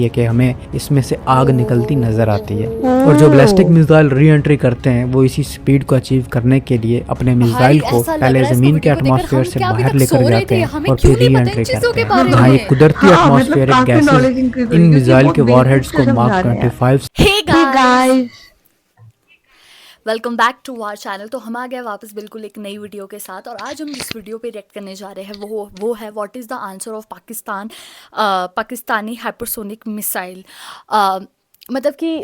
है कि हमें इसमें से आग निकलती नजर आती है। और जो बैलिस्टिक मिसाइल री एंट्री करते हैं वो इसी स्पीड को अचीव करने के लिए अपने मिसाइल को पहले जमीन के एटमॉस्फेयर से बाहर लेकर जाते हैं और फिर री एंट्री करते हैं, जहाँ ये कुदरती एटमॉस्फेरिक गैसेस इन मिसाइल के वॉरहेड्स को mark 25। Hey guys, welcome back to our channel. तो हम आ गए वापस बिल्कुल एक नई वीडियो के साथ, और आज हम जिस वीडियो पे रिएक्ट करने जा रहे हैं वो है what is the answer of Pakistani hypersonic missile. मतलब कि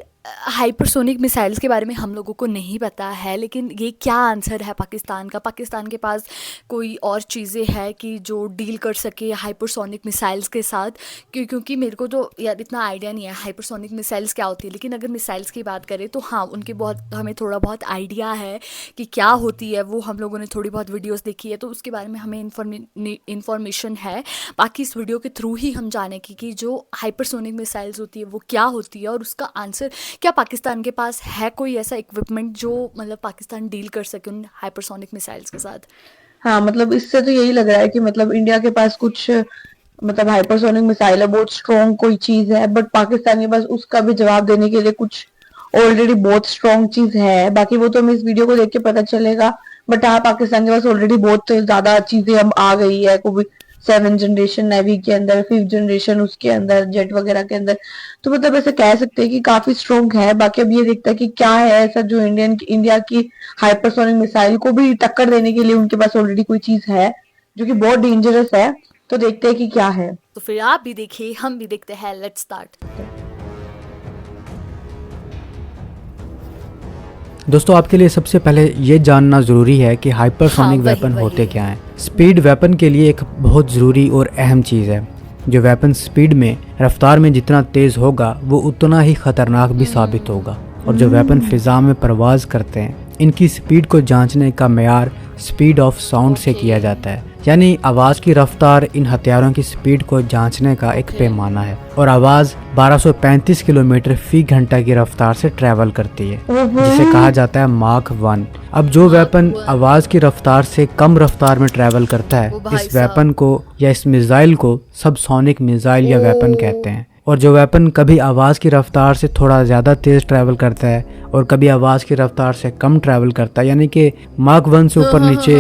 हाइपरसोनिक मिसाइल्स के बारे में हम लोगों को नहीं पता है, लेकिन ये क्या आंसर है पाकिस्तान का। पाकिस्तान के पास कोई और चीज़ें हैं कि जो डील कर सके हाइपरसोनिक मिसाइल्स के साथ, क्योंकि मेरे को तो यार इतना आइडिया नहीं है हाइपरसोनिक मिसाइल्स क्या होती है। लेकिन अगर मिसाइल्स की बात करें तो हाँ, उनके बहुत हमें थोड़ा बहुत आइडिया है कि क्या होती है। वो हम लोगों ने थोड़ी बहुत वीडियोज़ देखी है, तो उसके बारे में हमें इन्फॉर्मेशन है। बाकी इस वीडियो के थ्रू ही हम जाने कि जो हाइपरसोनिक मिसाइल्स होती है वो क्या होती है, और उसका आंसर क्या पाकिस्तान के पास है कोई ऐसा इक्विपमेंट जो मतलब पाकिस्तान डील कर सके उन हाइपरसोनिक मिसाइल्स के साथ। हाँ, मतलब इससे तो यही लग रहा है कि मतलब इंडिया के पास कुछ मतलब हाइपरसोनिक मिसाइल है, बहुत स्ट्रॉन्ग कोई चीज है, बट पाकिस्तान के पास उसका भी जवाब देने के लिए कुछ ऑलरेडी बहुत स्ट्रॉन्ग चीज है। बाकी वो तो हमें इस वीडियो को देख के पता चलेगा, बट हाँ, पाकिस्तान के पास ऑलरेडी बहुत ज्यादा चीजें अब आ गई है। कोई 7th जनरेशन नेवी के अंदर, 5th जनरेशन उसके अंदर, जेट वगैरह के अंदर, तो मतलब ऐसे कह सकते हैं कि काफी स्ट्रॉन्ग है। बाकी अब ये देखता है कि क्या है ऐसा जो इंडिया की हाइपरसोनिक मिसाइल को भी टक्कर देने के लिए उनके पास ऑलरेडी कोई चीज है जो कि बहुत डेंजरस है। तो देखते हैं कि क्या है। तो फिर आप भी देखिए, हम भी देखते हैं। Let's start. दोस्तों, आपके लिए सबसे पहले ये जानना ज़रूरी है कि हाइपरसोनिक वेपन होते क्या हैं। स्पीड वेपन के लिए एक बहुत ज़रूरी और अहम चीज़ है। जो वेपन स्पीड में, रफ्तार में जितना तेज़ होगा वो उतना ही ख़तरनाक भी साबित होगा। और जो वेपन फ़िज़ा में परवाज़ करते हैं, इनकी स्पीड को जांचने का मेयार स्पीड ऑफ साउंड से किया जाता है, यानी आवाज़ की रफ्तार इन हथियारों की स्पीड को जांचने का एक पैमाना है। और आवाज़ 1235 किलोमीटर फी घंटा की रफ्तार से ट्रैवल करती है, जिसे कहा जाता है माक 1। अब जो वेपन आवाज़ की रफ्तार से कम रफ्तार में ट्रैवल करता है, इस वेपन को या इस मिसाइल को सबसोनिक मिसाइल या वेपन कहते हैं। और जो वेपन कभी आवाज़ की रफ्तार से थोड़ा ज़्यादा तेज़ ट्रैवल करता है और कभी आवाज़ की रफ्तार से कम ट्रैवल करता है, यानी कि माक 1 से ऊपर नीचे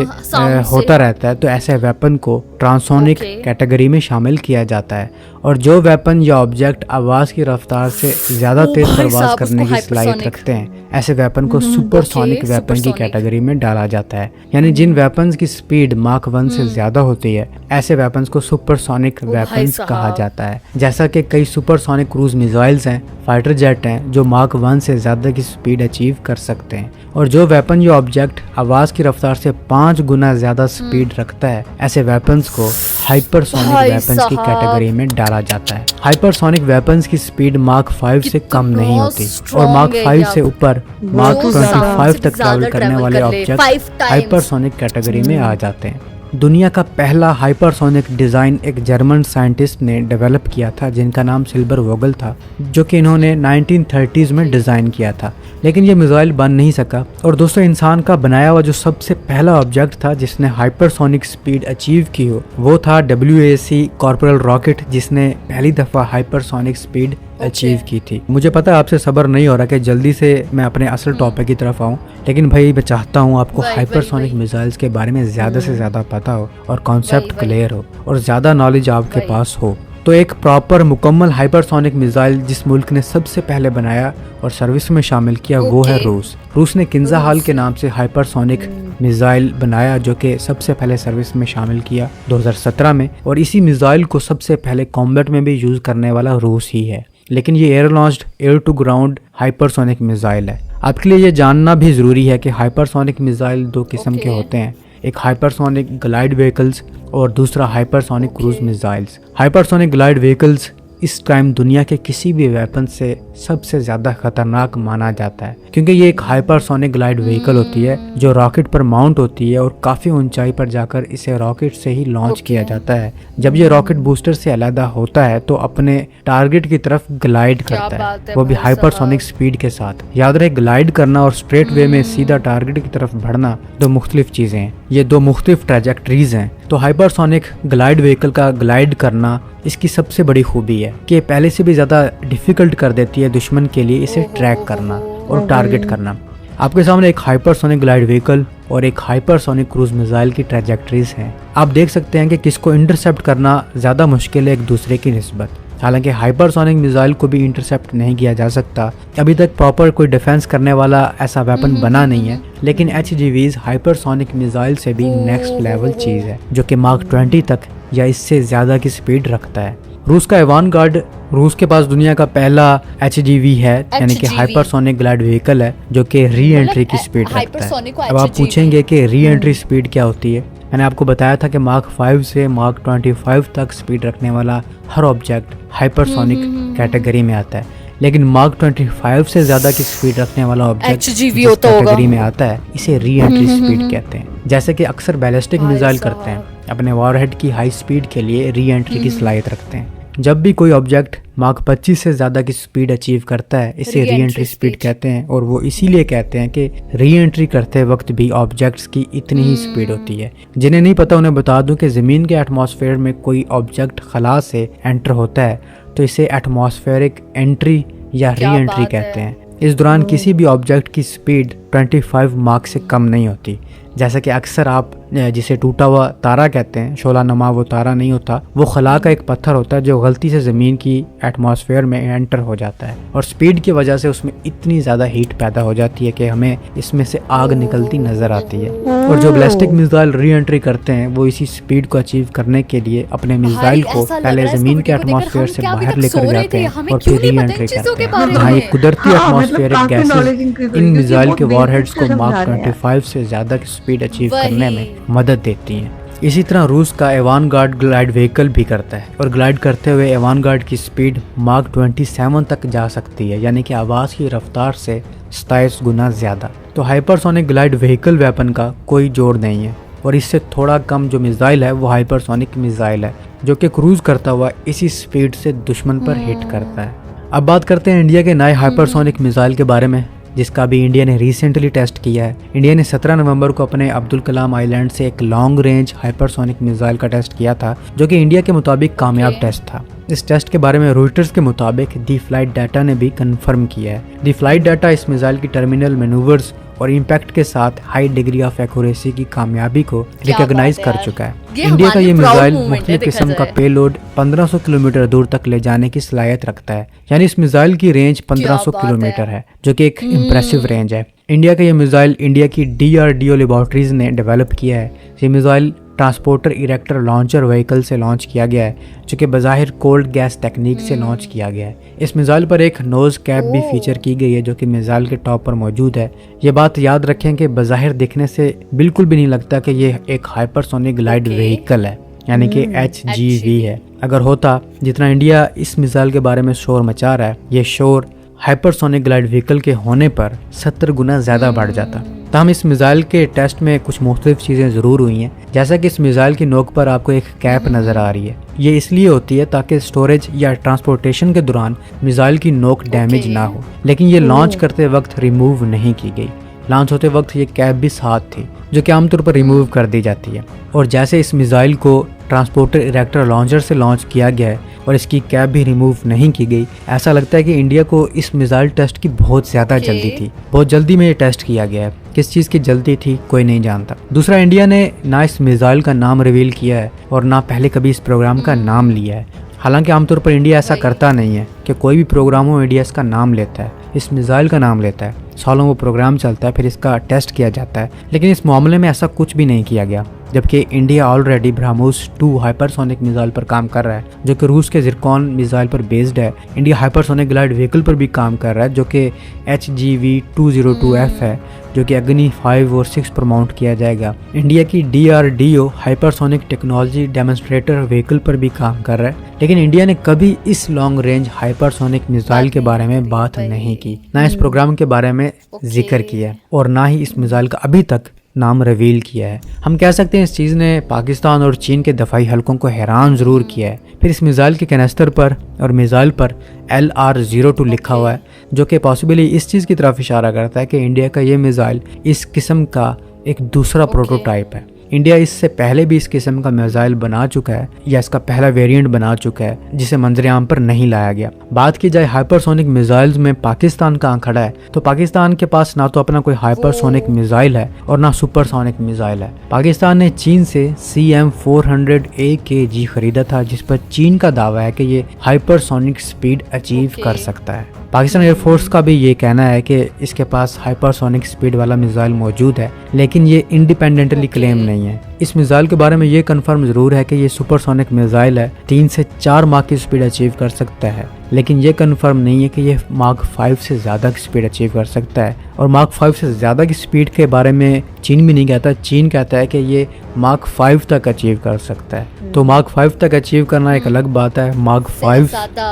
होता रहता है, तो ऐसे वेपन को ट्रांसोनिक कैटेगरी में शामिल किया जाता है। और जो वेपन या ऑब्जेक्ट आवाज़ की रफ्तार से ज़्यादा तेज़ परवाज करने की सलाहियत रखते हैं, ऐसे वेपन को सुपरसोनिक वेपन की कैटेगरी में डाला जाता है। यानी जिन वेपन्स की स्पीड माक 1 से ज़्यादा होती है, ऐसे वेपन्स को सुपरसोनिक वेपन्स कहा जाता है। जैसा कि कई सुपरसोनिक क्रूज मिसाइल्स हैं, फाइटर जेट हैं, जो माक 1 से ज़्यादा की स्पीड अचीव कर सकते हैं। और जो वेपन या ऑब्जेक्ट आवाज़ की रफ्तार से 5 गुना ज़्यादा स्पीड रखता है, ऐसे वेपन्स को हाइपरसोनिक वेपन्स की कैटेगरी में डाला जाता है। हाइपरसोनिक वेपन्स की स्पीड माक 5 से कम नहीं होती, और माक 5 से ऊपर माक 25 तक ट्रैवल करने वाले ऑब्जेक्ट हाइपरसोनिक कैटेगरी में आ जाते हैं। दुनिया का पहला हाइपरसोनिक डिज़ाइन एक जर्मन साइंटिस्ट ने डेवलप किया था, जिनका नाम सिल्बर वोगल था, जो कि इन्होंने 1930s में डिज़ाइन किया था। लेकिन ये मिसाइल बन नहीं सका। और दोस्तों, इंसान का बनाया हुआ जो सबसे पहला ऑब्जेक्ट था जिसने हाइपरसोनिक स्पीड अचीव की हो, वो था WAC कॉर्पोरल रॉकेट, जिसने पहली दफ़ा हाइपरसोनिक स्पीड अचीव की थी। मुझे पता है आपसे सब्र नहीं हो रहा कि जल्दी से मैं अपने असल टॉपिक की तरफ आऊँ, लेकिन भाई मैं चाहता हूँ आपको हाइपरसोनिक मिसाइल्स के बारे में ज़्यादा से ज़्यादा पता हो और कॉन्सेप्ट क्लियर हो और ज़्यादा नॉलेज आपके पास हो। तो एक प्रॉपर मुकम्मल हाइपरसोनिक मिसाइल जिस मुल्क ने सबसे पहले बनाया और सर्विस में शामिल किया, वो है रूस। रूस ने किंजाहाल के नाम से हाइपरसोनिक मिसाइल बनाया, जो कि सबसे पहले सर्विस में शामिल किया 2017 में। और इसी मिसाइल को सबसे पहले कॉम्बैट में भी यूज़ करने वाला रूस ही है। लेकिन ये air launched air to ground hypersonic missile है। आपके लिए ये जानना भी ज़रूरी है कि हाइपरसोनिक मिसाइल 2 किस्म के होते हैं, एक हाइपरसोनिक ग्लाइड व्हीकल्स और दूसरा hypersonic cruise missiles. Hypersonic glide vehicles इस टाइम दुनिया के किसी भी वेपन से सबसे ज़्यादा खतरनाक माना जाता है, क्योंकि ये एक हाइपरसोनिक ग्लाइड व्हीकल होती है जो रॉकेट पर माउंट होती है और काफ़ी ऊंचाई पर जाकर इसे रॉकेट से ही लॉन्च किया जाता है। जब ये रॉकेट बूस्टर से अलग होता है तो अपने टारगेट की तरफ ग्लाइड करता है, वो भी हाइपरसोनिक स्पीड के साथ। याद रहे, ग्लाइड करना और स्ट्रेट वे में सीधा टारगेट की तरफ बढ़ना दो मुख्तलिफ चीज़ें हैं, ये दो मुख्तलिफ ट्रैजेक्टरीज हैं। तो हाइपरसोनिक ग्लाइड व्हीकल का ग्लाइड करना इसकी सबसे बड़ी खूबी है कि पहले से भी ज़्यादा डिफिकल्ट कर देती है दुश्मन के लिए इसे ट्रैक करना और टारगेट करना। आपके सामने एक हाइपरसोनिक ग्लाइड व्हीकल और एक हाइपरसोनिक क्रूज मिसाइल की ट्रैजेक्टरीज हैं। आप देख सकते हैं कि किसको इंटरसेप्ट करना ज़्यादा मुश्किल है एक दूसरे की निस्बत। हालांकि हाइपरसोनिक मिसाइल को भी इंटरसेप्ट नहीं किया जा सकता, अभी तक प्रॉपर कोई डिफेंस करने वाला ऐसा वेपन बना नहीं है, लेकिन HGVs हाइपरसोनिक मिसाइल से भी नेक्स्ट लेवल चीज़ है जो कि मार्क 20 तक या इससे ज़्यादा की स्पीड रखता है। रूस का एवानगार्ड रूस के पास दुनिया का पहला HGV है, यानी कि हाइपरसोनिक ग्लाइड व्हीकल है जो कि री एंट्री की स्पीड रखता है। अब आप पूछेंगे कि री एंट्री स्पीड क्या होती है। मैंने आपको बताया था कि मार्क 5 से मार्क 25 तक स्पीड रखने वाला हर ऑब्जेक्ट हाइपरसोनिक कैटेगरी में आता है, लेकिन मार्क 25 से ज्यादा की स्पीड रखने वाला ऑब्जेक्ट जिस कैटेगरी में आता है इसे री एंट्री स्पीड कहते हैं। जैसे कि अक्सर बैलिस्टिक मिसाइल करते हैं, अपने वॉरहेड की हाई स्पीड के लिए री एंट्री की सलाहियत रखते हैं। जब भी कोई ऑब्जेक्ट मार्क 25 से ज़्यादा की स्पीड अचीव करता है इसे री एंट्री स्पीड कहते हैं, और वो इसीलिए कहते हैं कि री एंट्री करते वक्त भी ऑब्जेक्ट्स की इतनी ही स्पीड होती है। जिन्हें नहीं पता उन्हें बता दूं कि ज़मीन के एटमॉस्फेयर में कोई ऑब्जेक्ट खला से एंटर होता है तो इसे एटमॉस्फेरिक एंट्री या री एंट्री कहते हैं। इस दौरान किसी भी ऑब्जेक्ट की स्पीड 25 मार्क से कम नहीं होती। जैसा कि अक्सर आप जिसे टूटा हुआ तारा कहते हैं, शोला नमा वो तारा नहीं होता, वो खला का एक पत्थर होता है जो गलती से ज़मीन की एटमॉस्फेयर में एंटर हो जाता है और स्पीड की वजह से उसमें इतनी ज़्यादा हीट पैदा हो जाती है कि हमें इसमें से आग निकलती नज़र आती है। और जो बैलिस्टिक मिसाइल री एंट्री करते हैं वो इसी स्पीड को अचीव करने के लिए अपने मिसाइल को पहले ज़मीन के एटमॉस्फेयर से बाहर लेकर जाते हैं और फिर री एंट्री करते हैं। हाँ, ये कुदरती एटमॉस्फेरिक गैसेज इन मिसाइल के वॉरहेड्स को मार्क 25 से ज़्यादा की स्पीड अचीव करने में मदद देती हैं। इसी तरह रूस का एवानगार्ड ग्लाइड व्हीकल भी करता है और ग्लाइड करते हुए एवानगार्ड की स्पीड मार्क 27 तक जा सकती है, यानी कि आवाज़ की रफ्तार से 27 गुना ज़्यादा। तो हाइपरसोनिक ग्लाइड व्हीकल वेपन का कोई जोड़ नहीं है, और इससे थोड़ा कम जो मिसाइल है वो हाइपरसोनिक मिसाइल है जो कि क्रूज करता हुआ इसी स्पीड से दुश्मन पर हिट करता है। अब बात करते हैं इंडिया के नए हाइपरसोनिक मिसाइल के बारे में, जिसका भी इंडिया ने रिसेंटली टेस्ट किया है। इंडिया ने 17 नवंबर को अपने अब्दुल कलाम आइलैंड से एक लॉन्ग रेंज हाइपरसोनिक मिसाइल का टेस्ट किया था, जो कि इंडिया के मुताबिक कामयाब टेस्ट था। इस टेस्ट के बारे में रॉयटर्स के मुताबिक दी फ्लाइट डाटा ने भी कंफर्म किया है। दी फ्लाइट डाटा इस मिसाइल की टर्मिनल मैनूवर्स और इम्पैक्ट के साथ हाई डिग्री ऑफ एक्यूरेसी की कामयाबी को रिकॉग्नाइज कर चुका है। इंडिया का ये मिसाइल मुख्तलिफ किस्म का पेलोड 1500 किलोमीटर दूर तक ले जाने की सलाहियत रखता है, यानी इस मिसाइल की रेंज 1500 किलोमीटर है, जो कि एक इम्प्रेसिव रेंज है। इंडिया का ये मिसाइल इंडिया की DRDO लेबॉर्ट्रीज ने डेवलप किया है। ये missile transporter erector launcher vehicle से लॉन्च किया गया है, जो कि बज़ाहिर कोल्ड गैस टेक्निक से लॉन्च किया गया है। इस मिसाइल पर एक नोज कैप भी फीचर की गई है, जो कि मिसाइल के टॉप पर मौजूद है। ये बात याद रखें कि बज़ाहिर दिखने से बिल्कुल भी नहीं लगता कि ये एक हाइपरसोनिक ग्लाइड व्हीकल है, यानी कि HGV है। अगर होता, जितना इंडिया इस मिसाइल के बारे में शोर मचा रहा है, ये शोर हाइपरसोनिक ग्लाइड व्हीकल के होने पर 70 गुना ज़्यादा बढ़ जाता। तमाम इस मिसाइल के टेस्ट में कुछ मुख्तलिफ चीज़ें ज़रूर हुई हैं, जैसा कि इस मिसाइल की नोक पर आपको एक कैप नज़र आ रही है। ये इसलिए होती है ताकि स्टोरेज या ट्रांसपोर्टेशन के दौरान मिसाइल की नोक डैमेज ना हो, लेकिन ये लॉन्च करते वक्त रिमूव नहीं की गई। लॉन्च होते वक्त ये कैप भी साथ थी, जो कि आमतौर पर रिमूव कर दी जाती है। और जैसे इस मिसाइल को ट्रांसपोर्टर इरेक्टर लॉन्चर से लॉन्च किया गया है और इसकी कैप भी रिमूव नहीं की गई, ऐसा लगता है कि इंडिया को इस मिसाइल टेस्ट की बहुत ज़्यादा जल्दी थी। बहुत जल्दी में ये टेस्ट किया गया है। किस चीज़ की जल्दी थी कोई नहीं जानता। दूसरा, इंडिया ने ना इस मिसाइल का नाम रिवील किया है और ना पहले कभी इस प्रोग्राम का नाम लिया है। हालांकि आमतौर पर इंडिया ऐसा करता नहीं है कि कोई भी प्रोग्राम हो इंडिया इसका नाम लेता है, इस मिसाइल का नाम लेता है, सालों वो प्रोग्राम चलता है, फिर इसका टेस्ट किया जाता है, लेकिन इस मामले में ऐसा कुछ भी नहीं किया गया। जबकि India already BrahMos 2 hypersonic missile पर काम कर रहा है जो कि रूस के जिरकॉन मिसाइल पर बेस्ड है। इंडिया हाइपरसोनिक ग्लाइड व्हीकल पर भी काम कर रहा है जो कि HGV-202F है जो कि अग्नि 5 और 6 पर माउंट किया जाएगा। इंडिया की DRDO hypersonic technology demonstrator vehicle पर भी काम कर रहा है, लेकिन इंडिया ने कभी इस लॉन्ग रेंज हाइपरसोनिक मिसाइल के बारे में बात नहीं की, ना इस प्रोग्राम के बारे में जिक्र किया और ना ही इस मिसाइल का अभी तक नाम रिवील किया है। हम कह सकते हैं इस चीज़ ने पाकिस्तान और चीन के दफाई हलकों को हैरान ज़रूर किया है। फिर इस मिसाइल के कैनेस्टर पर और मिसाइल पर LR-02 लिखा हुआ है जो कि पॉसिबली इस चीज़ की तरफ इशारा करता है कि इंडिया का ये मिसाइल इस किस्म का एक दूसरा प्रोटोटाइप है। इंडिया इससे पहले भी इस किस्म का मिसाइल बना चुका है या इसका पहला वेरिएंट बना चुका है जिसे मंजरेआम पर नहीं लाया गया। बात की जाए हाइपरसोनिक मिसाइल्स में पाकिस्तान कहाँ खड़ा है, तो पाकिस्तान के पास ना तो अपना कोई हाइपरसोनिक मिसाइल है और ना सुपरसोनिक मिसाइल है। पाकिस्तान ने चीन से CM-400 खरीदा था जिस पर चीन का दावा है कि ये हाइपरसोनिक स्पीड अचीव कर सकता है। पाकिस्तान एयरफोर्स का भी ये कहना है कि इसके पास हाइपरसोनिक स्पीड वाला मिसाइल मौजूद है, लेकिन ये इंडिपेंडेंटली क्लेम नहीं है। इस मिसाइल के बारे में ये कंफर्म जरूर है कि ये सुपरसोनिक मिसाइल है, 3 से 4 माक की स्पीड अचीव कर सकता है, लेकिन ये कंफर्म नहीं है कि ये माक 5 से ज़्यादा की स्पीड अचीव कर सकता है। और माक 5 से ज़्यादा की स्पीड के बारे में चीन भी नहीं कहता, चीन कहता है कि ये माक 5 तक अचीव कर सकता है। तो माक 5 तक अचीव करना एक अलग बात है, माक 5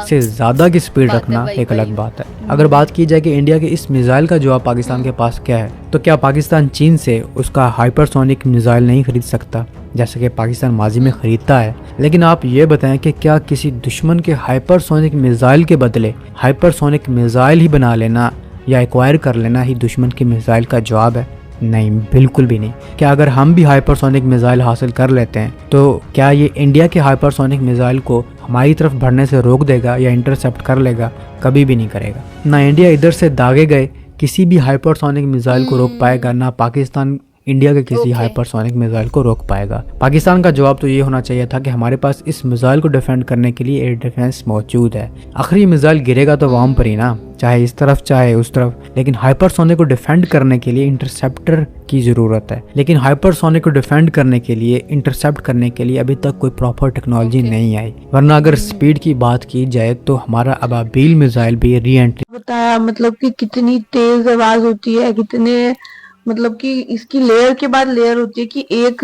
से ज़्यादा की स्पीड रखना एक अलग बात है। अगर बात की जाए कि इंडिया के इस मिसाइल का जवाब पाकिस्तान के पास क्या है, तो क्या पाकिस्तान चीन से उसका हाइपरसोनिक मिसाइल नहीं खरीद सकता जैसे कि पाकिस्तान माजी में खरीदता है? लेकिन आप ये बताएं कि क्या किसी दुश्मन के हाइपरसोनिक मिसाइल के बदले हाइपरसोनिक मिसाइल ही बना लेना या एक्वायर कर लेना ही दुश्मन के मिसाइल का जवाब है? नहीं, बिल्कुल भी नहीं। क्या अगर हम भी हाइपरसोनिक मिसाइल हासिल कर लेते हैं तो क्या ये इंडिया के हाइपरसोनिक मिसाइल को हमारी तरफ बढ़ने से रोक देगा या इंटरसेप्ट कर लेगा? कभी भी नहीं करेगा। ना इंडिया इधर से दागे गए किसी भी हाइपरसोनिक मिसाइल को रोक पाएगा, ना पाकिस्तान इंडिया के किसी हाइपरसोनिक मिसाइल को रोक पाएगा। पाकिस्तान का जवाब तो ये होना चाहिए था कि हमारे पास इस मिसाइल को डिफेंड करने के लिए एयर डिफेंस मौजूद है। आखिरी मिसाइल गिरेगा तो वाम पर ही ना, चाहे इस तरफ चाहे उस तरफ, लेकिन हाइपरसोनिक को डिफेंड करने के लिए इंटरसेप्टर की जरूरत है। लेकिन हाइपरसोनिक को डिफेंड करने के लिए, इंटरसेप्ट करने के लिए अभी तक कोई प्रॉपर टेक्नोलॉजी नहीं आई। वरना अगर स्पीड की बात की जाए तो हमारा अबाबील मिसाइल भी री एंट्री बताया, मतलब कि कितनी तेज आवाज होती है, कितने मतलब कि इसकी लेयर के बाद लेयर होती है कि एक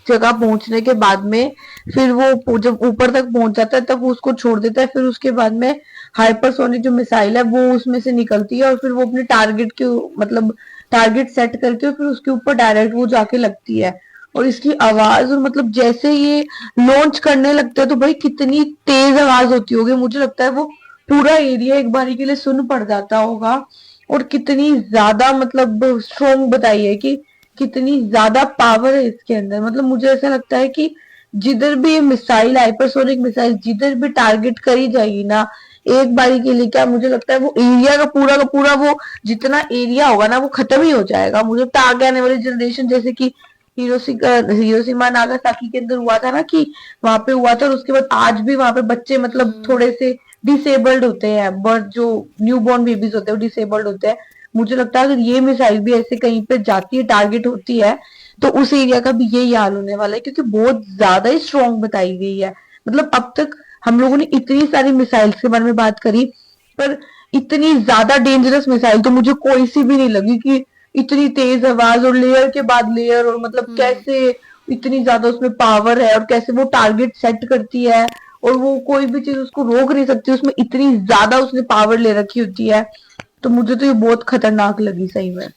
जगह पहुंचने के बाद में फिर वो जब ऊपर तक पहुंच जाता है तब वो उसको छोड़ देता है, फिर उसके बाद में हाइपरसोनिक जो मिसाइल है वो उसमें से निकलती है और फिर वो अपने टारगेट के मतलब टारगेट सेट करके फिर उसके ऊपर डायरेक्ट वो जाके लगती है। और इसकी आवाज और मतलब जैसे ये लॉन्च करने लगता है तो भाई कितनी तेज आवाज होती होगी, मुझे लगता है वो पूरा एरिया एक बारी के लिए सुन पड़ जाता होगा। और कितनी ज्यादा मतलब स्ट्रॉन्ग बताई है कि कितनी ज्यादा पावर है इसके अंदर। मतलब मुझे ऐसा लगता है कि जिधर भी ये मिसाइल, हाइपरसोनिक मिसाइल जिधर भी टारगेट करी जाएगी ना, एक बारी के लिए क्या मुझे लगता है वो एरिया का पूरा वो जितना एरिया होगा ना वो खत्म ही हो जाएगा। मुझे लगता है आगे आने वाली जनरेशन जैसे कि हिरोशिमा नागासाकी के अंदर हुआ था ना कि वहां पे हुआ था, और उसके बाद आज भी वहां पे बच्चे मतलब थोड़े से डिसेबल्ड होते हैं, बर्थ जो न्यू बॉर्न बेबीज होते हैं वो डिसेबल्ड होते हैं। मुझे लगता है अगर ये मिसाइल भी ऐसे कहीं पे जाती है, टारगेट होती है, तो उस एरिया का भी यही हाल होने वाला है, क्योंकि बहुत ज्यादा ही स्ट्रॉन्ग बताई गई है। मतलब अब तक हम लोगों ने इतनी सारी मिसाइल्स के बारे में बात करी, पर इतनी ज्यादा डेंजरस मिसाइल तो मुझे कोई सी भी नहीं लगी कि इतनी तेज आवाज और लेयर के बाद लेयर, और मतलब कैसे इतनी ज्यादा उसमें पावर है और कैसे वो टारगेट सेट करती है और वो कोई भी चीज उसको रोक नहीं सकती, उसमें इतनी ज्यादा उसने पावर ले रखी होती है। तो मुझे तो ये बहुत खतरनाक लगी सही में,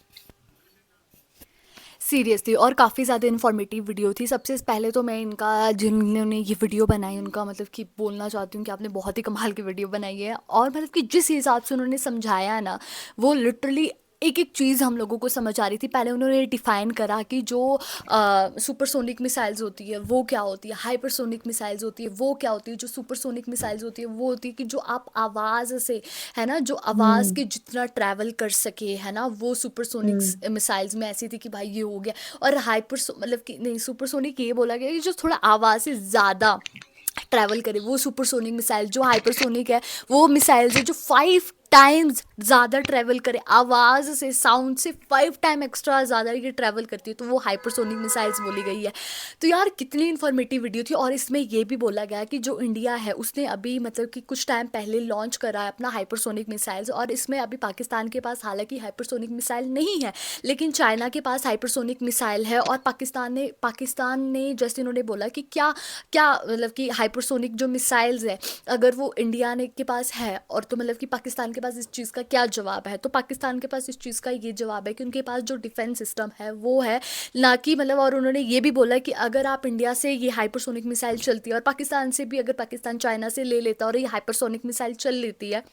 सीरियसली। और काफ़ी ज़्यादा इन्फॉर्मेटिव वीडियो थी। सबसे पहले तो मैं इनका, जिन्होंने ये वीडियो बनाई, उनका मतलब कि बोलना चाहती हूँ कि आपने बहुत ही कमाल की वीडियो बनाई है। और मतलब कि जिस हिसाब से उन्होंने समझाया है ना, वो लिटरली एक एक चीज़ हम लोगों को समझ आ रही थी। पहले उन्होंने डिफ़ाइन करा कि जो सुपरसोनिक मिसाइल्स होती है वो क्या होती है, हाइपरसोनिक मिसाइल्स होती है वो क्या होती है, जो सुपरसोनिक मिसाइल्स होती है वो होती है कि जो आप आवाज़ से, है ना, जो आवाज़ के जितना ट्रैवल कर सके, है ना, वो सुपरसोनिक मिसाइल्स में ऐसी थी कि भाई ये हो गया। और हाइपर मतलब कि नहीं, सुपरसोनिक ये बोला गया कि जो थोड़ा आवाज़ से ज़्यादा ट्रैवल करे वो सुपरसोनिक मिसाइल। जो हाइपरसोनिक है वो मिसाइल्स है जो 5 टाइम्स ज़्यादा ट्रैवल करे, आवाज़ से, साउंड से 5 टाइम एक्स्ट्रा ज़्यादा ये ट्रैवल करती है, तो वो हाइपरसोनिक मिसाइल्स बोली गई है। तो यार कितनी इन्फॉर्मेटिव वीडियो थी। और इसमें ये भी बोला गया कि जो इंडिया है उसने अभी मतलब कि कुछ टाइम पहले लॉन्च करा है अपना हाइपरसोनिक मिसाइल्स, और इसमें अभी पाकिस्तान के पास हालांकि हाइपरसोनिक मिसाइल नहीं है, लेकिन चाइना के पास हाइपरसोनिक मिसाइल है। और पाकिस्तान ने जैसे उन्होंने बोला कि क्या क्या मतलब कि हाइपरसोनिक जो मिसाइल्स है अगर वो इंडिया ने के पास है, और तो मतलब कि पाकिस्तान के पास इस चीज़ का क्या जवाब है, तो पाकिस्तान के पास इस चीज़ का ये जवाब है कि उनके पास जो डिफेंस सिस्टम है वो है ना कि मतलब। और उन्होंने ये भी बोला कि अगर आप इंडिया से ये हाइपरसोनिक मिसाइल चलती है और पाकिस्तान से भी, अगर पाकिस्तान चाइना से ले लेता है और ये हाइपरसोनिक मिसाइल चल लेती है,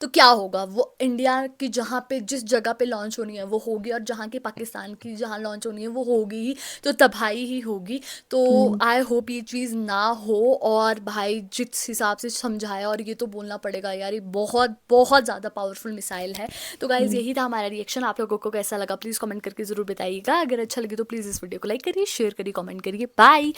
तो क्या होगा, वो इंडिया की जहाँ पे जिस जगह पे लॉन्च होनी है वो होगी, और जहाँ की पाकिस्तान की जहाँ लॉन्च होनी है वो होगी ही, तो तबाही ही होगी। तो हम्म। आई होप ये चीज़ ना हो। और भाई जिस हिसाब से समझाया, और ये तो बोलना पड़ेगा यार, ये बहुत बहुत ज़्यादा पावरफुल मिसाइल है। तो गाइज़ यही था हमारा रिएक्शन। आप लोगों को कैसा लगा प्लीज़ कमेंट करके ज़रूर बताइएगा। अगर अच्छा लगे तो प्लीज़ इस वीडियो को लाइक करिए, शेयर करिए, कमेंट करिए। बाय।